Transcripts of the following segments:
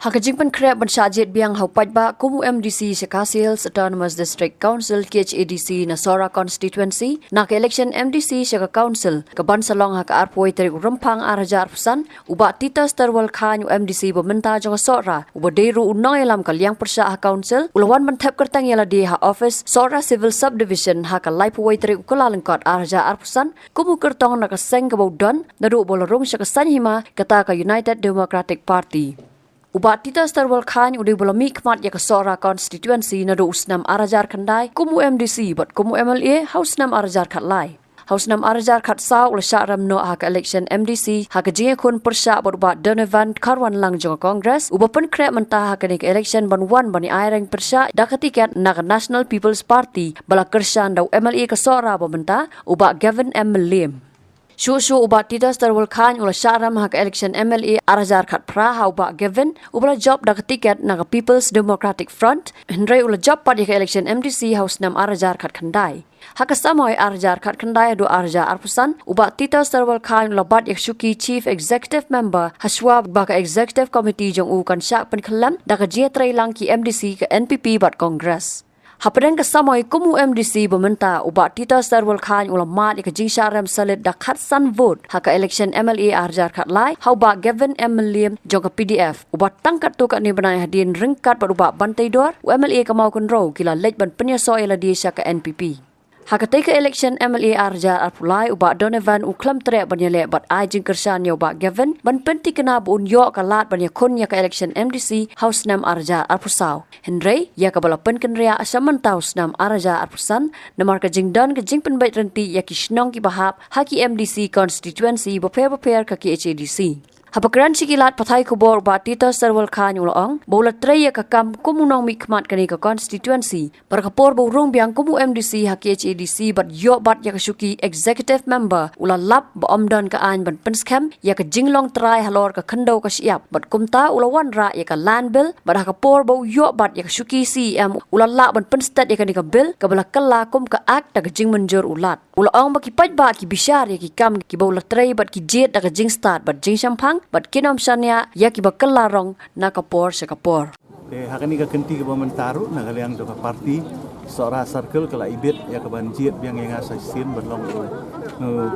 Hakajing penkrep bensyajit biang haupat ba kumu MDC Shakasil Autonomous District Council KHADC Nasora Constituency nak election MDC Shaka Council keban salong haka arpoi terik rempang araja arpusan uba tita starwal khanyu MDC bementa jong sora uba deru unang elam kaliang persya ha council ulawan mentep kertang yala di ha office sora civil subdivision haka laipoi terik ukalalengkot araja arpusan kumu kertong nak seng kebaudan nadu bolarung Shaka Sanhima kata ka United Democratic Party. Ubat tita starwal khan udah bola mikmat ya kesora constituency nado usnam arajar kandai kumu MDC but kumu MLA haus nam arajar kat lai. Haus nam arajar kat sau ula syakram no hak election MDC hak jinge kun persyak ubat Donovan Karwan lang jong Congress uba pen krep mentah hak nik election ban bani aireng persyak dak tiket nak National People's Party bala kersan dau MLA kesora bentah ubat Gavin M. Lim. Shu ubat tita starwal khan ula syaram hak election MLA arajar kat praha ubat Gavin ubala job dak tiket nak People's Democratic Front hendrai ula job pad hak election MDC haus nam arajar kat kandai. Hak samoy arajar kat kandai do araja arpusan ubat tita starwal khan ula bat yak shuki Chief Executive Member haswa baka Executive Committee jong ukan syak penkelam dak jia trai lang ki MDC ke NPP bat Congress. Hapadang kasamoy kumu MDC bementa ubat tita starwal khan ulamat ika jing syaram salit dakhat san vote haka election MLA arjar kat lai hau ba Gavin M. Lim jong PDF ubat tangkat tu kat ni benai hadin ringkat pada ubat bantai dor MLA kamau kun row kila lej ban penyaso ela di syaka NPP. Haka teka election MLA arjar arpulai ubat Donovan uklam trek banyale bat ai jing kersan ya ubat Gavin ban penti kena bun yok kalat banya kun ya ka election MDC haus nam arjar arpusau. Henry ya ka bala pen kenria asaman taus nam arjar arpusan namar ka jing don ka jing pen bait renti ya ki shnong ki bahap haki MDC constituency beper ka KHADC. Hapakran sikilat pathai kubor ubat tita starwal khan ulaong bola traya ka kam kumunong mikmat kani ka constituency berkapor burung biang kumu MDC hak KHADC bat yo bat ya kasuki executive member ula lap ba omdan ka an ban penskam ya ka jinglong try halor ka khandau ka siap bat kumta ulawan ra ya ka land bill bat hakapor bo yo bat ya kasuki CM ula la ban penstat ya ka bill ka bala kala kum ka act ka jing menjur ulat ulaong ba ki paj ba ki bishar ya ki kam ki bola tray bat ki jet ka jing start bat jing sampang bat kinom sanya ya ki bakal larong nakapor sekapor. Hakani ka kenti ka pementaru nakaliang joka parti sora circle kala ibit ya ka banjit biang yang asa sin berlong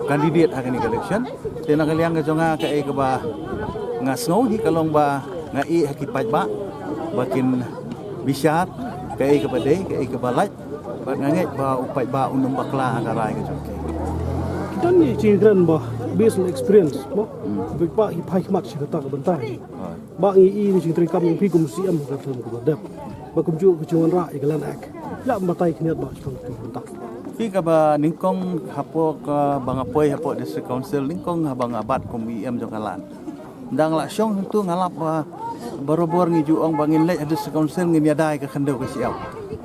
kandidat hakani ka election. Te nakaliang ka jonga ka e ka ba ngasngau hi kalong ba ngai haki paj ba bakin bisyat ka e ka badai ka e ka balaj bat nganget ba upaj ba unum bakla akarai ka jonga. Kita ni children ba based on experience mo big ba ipai mat shi ta ka bantai ba ngi ni ching tri kam yang pi kum si am ka thum ko dep ba kum ju chuan ra iklan ak la matai khniat ba chong ti ta pi ka ba ningkong hapo ka bangapoi hapo district council ningkong habang abat kum em jong kalan ndang la syong tu ngalap ba barobor ngi juong bangin le district council ngi yadai ka khandau ka siap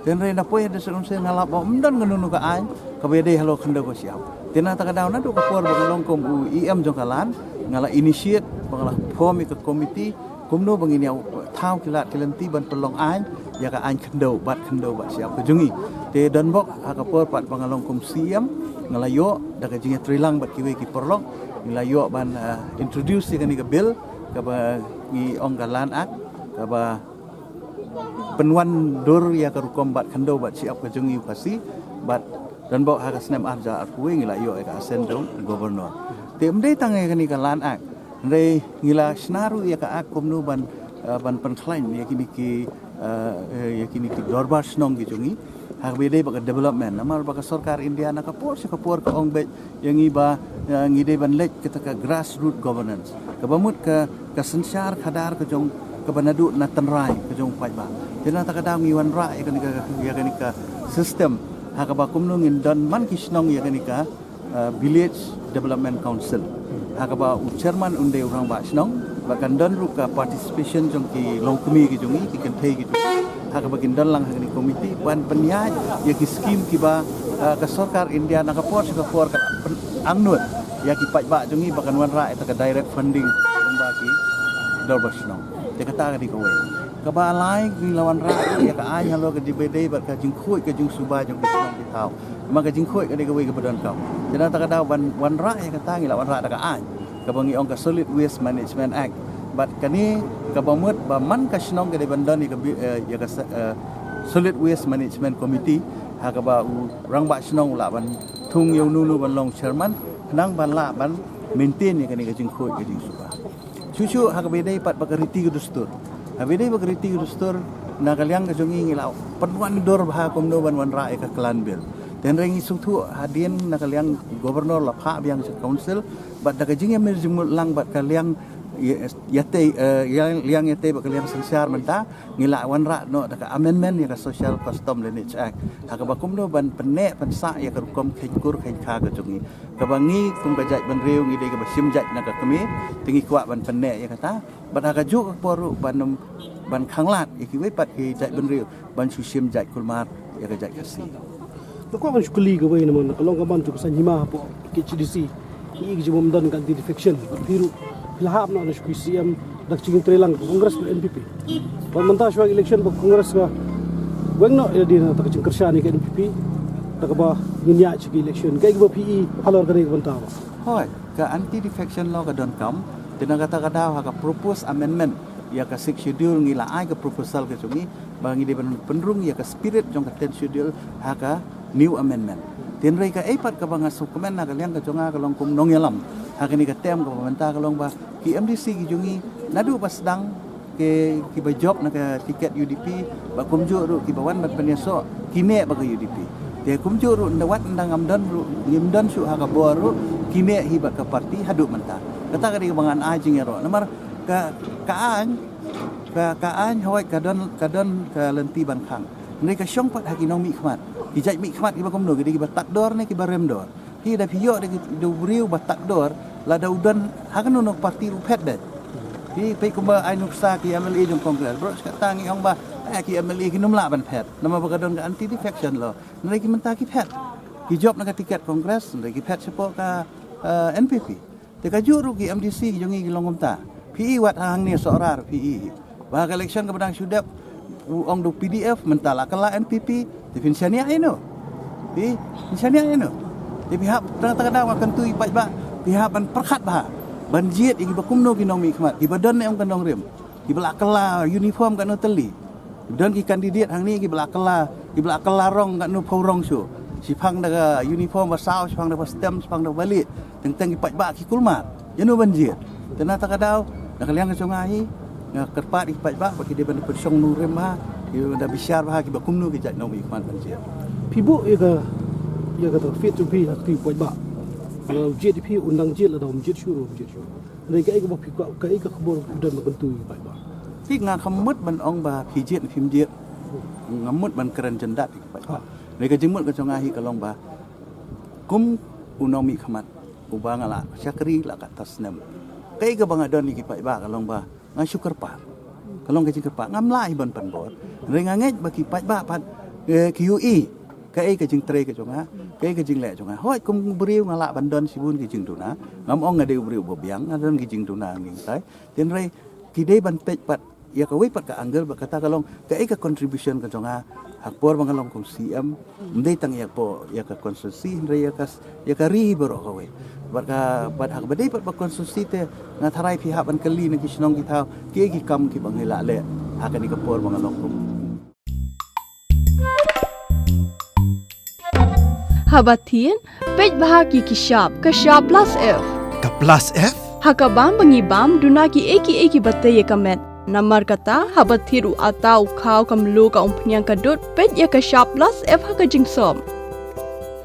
den re na poi district council ngalap ba mdan ngununu ka ai ka bede halo khandau ka siap tina ta kadau na do ka por bagolong kom UEM jong kalan ngala initiate bangala form ka committee kumno bangin yaw thau kilat kilanti ban pelong an ya ka an khandau bat siap ka jungi te dan bok ha ka por pat bangalong kom siam ngala yo da ka jinga trilang bat kiwe ki porlong ngala yo ban introduce ka ni ka bill ka ba ngi ong kalan ak ka ba penwan dur ya ka rukom bat khandau bat siap ka jungi pasti bat dan bawa hak senam arja arkuwe ngila yo ka sendong gubernur tem dei tangai kani kalan ak dei ngila snaru ya ka ak kumnu ban penklain ya kini ki dorbar snong ki jungi hak bede baka development namar baka sarkar India na kapor ka ong bet yang iba ngide ban lek kita ka grassroots governance ka bamut ka sensar khadar ka jong ka banadu na tanrai ka jong pai ba dina ta ka daw ngiwan ra ya kani ka system hakaba kumno ngin dan man kisnong ya kanika village development council hakaba chairman unde urang ba snong bakan dan ruka participation jong ki longkumi ki jongi ki kentei ki hakaba kin dan lang hakani committee ban penyaj ya ki scheme ki ba ka sarkar India na ka por ka angnut ya ki paj ba jongi bakan wan ra eta ka direct funding ba ki dorbas snong te kata ka di kowe kabalai lawan rakyat ya ka ai halo ka dibede bar ka jing khoi ka jing suba jong kitong kitau maka jing khoi ka de ka we ka badan kau jana ta ka daw wan rakyat ka tangi lawan rakyat ka ai ka bangi ong ka solid waste management act bat kani kabamut ba man ka shnong ke bandan ni ya ka solid waste management committee ha ka ba rang ba shnong la ban thung yau nu ban long chairman nang ban la ban maintain ni kani ka jing khoi ke jing suka chuchu ha ka be dai pat ba ka riti ke dustur ha be dai ba ka riti ke dustur na kaliang ka jongi ngilau panwan dor ba kom no ban wan ra ka klan bil dan rengi sungtu hadien na kaliang gubernur la pha biang council bat da ka jing em jing lang bat kaliang yate yang yate ba kaliang sensiar menta ngila wan ra no da ka amendment ya ka social custom lineage act ha ka ba kom no ban pene pansa ya ka kom khkur khain kha ka jongi ka bangi kum ka jaj ban reu ngi de ka ba sim jaj na ka kami tingi kwa ban pene ya kata bat ha ka ju ka poru ban khang lat iki we pat ki jaj ban reu ban su sim jaj kulmar ya ka jaj kasi Kau kan sekali ke bayi nama kalau kau bantu kesan hima po KCDC ini kejumum dan ganti defection biru lahap na ada sekali CM dak cingin trelang Kongres NPP pemerintah suai election ke Kongres ka weng no dia nak cingin kerja ni ke NPP tak apa nginya cingin election kayak gua PE halor kena bantah hoi ka anti defection law ka don kam dengan kata-kata ka propose amendment ya ka six schedule ngila ai ka proposal ka chungi bangi de penrung ya ka spirit jong ka 10 schedule ha ka new amendment tin rei ka eipat ka banga sukumen na kaliang ka jonga ka long kum nong yalam hakini ka tem ka pemerintah ka long ba ki MDC ki jungi nadu pasdang ke ki ba job na ka tiket UDP ba kumju ru ki bawan ban penyeso kine ba ka UDP te kumju ru ndawat ndang amdan ru ngimdan su ha ka bor ru kine hi ba ka parti hadu menta kata ka di bangan ajing ya ro namar ka an hoi ka don ka lenti ban khang nei ka syong pat haki nong mi khmat ki jaj mi khmat ki ba kom no ki ba tak dor ne ki ba rem dor ki da piyo de do riu ba tak dor la da udan ha kan no parti ru phet de ki pe ko ba ai nuksa ki MLA jong kongres bro ka tangi ong ba ki MLA ki nom la ban phet nama ba ka don ka anti defection lo nei ki menta ki phet ki job na ka tiket kongres nei ki phet sepo ka NPP te ka juru ki MDC jongi ki longom ta PE wat hang ni sorar PE ba ka election ka badang sudap ong do PDF mentala kala NPP defensiania ino defensiania ino di pihak tengah-tengah akan tu ipat ba pihak ban perkhat ba banjit igi bakumno kinong mi khmat ki badan ne ong kanong rem ki belak kala uniform kan teli dan ki kandidat hang ni ki belak kala rong kan no phorong su sipang daga uniform basau sipang daga stem sipang daga balik tentang ipat ba ki kulmat jeno banjit tengah-tengah dah kalian ke sungai kerpat ipat ba bagi dia ban persong nurem ba dia dah bisyar ba ki bakumno ki jat no mi khmat banjit Pibu ia kata fit to be aktif buat ba. Kalau JDP undang jil atau jil syuruh. Mereka itu berfikir kai ke kebor dan berbentuk buat ba. Ti nga khamut ban ong ba phijit phimjit ngamut ban keren jendat buat ba. Mereka jemut ke songahi kalong ba. Kum unomi khamat ubang ala syakri la kat tasnam. Kai ke bangadon ni kipai ba kalong ba. Ngan syukur pa. Kalong ke syukur pa ngam lai ban pan bor. Renganget ba kipai ba pat QE cái jing tre ke jonga cái jing le jonga hoi kum briu ngala bandon sibun ki jing tuna ngam ong ngade briu bobiang ngadon ki jing tuna ngi tai ten rei ki dei ban pet pat ya ka we pat ka angel ba kata kalong ka contribution ka jonga hakpor bangalong kum CM ndei tang ya po ya ka konstitusi rei ya ka ri boro ka we barka pat hak badai pat ba konstitusi te ngatharai pihak ban kali ni ki snong ki thau ki kam ki bangela le hakani ka por bangalong kum Habatin, pej bahagi kishap plus F. Ka plus F? Hakabam bangibam dunaki eki batai kamet. Namar kata habathiru atau kau kamlu ka umpnyang kadut pej ya kishap plus F haka jingsom.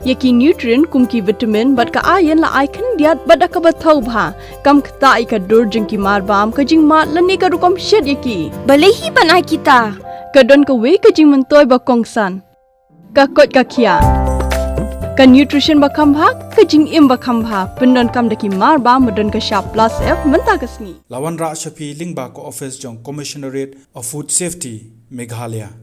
Yaki nutrient kumki vitamin bat ka ayan la aikan diat bat ka bathau bha kam kta ka dur jingki marbam ka jing mat lani ka rukom shed yaki. Balehi banai kita. Kadon ka we ka jing mentoy ba kongsan. Ka kot ka kia. Ka nutrition bakam bhag ka jing im bakam bha pendon kam daki mar ba modon ka sharp plus F menta kasni Lawan Ra Shafi Lingba ko office jong Commissionerate of Food Safety Meghalaya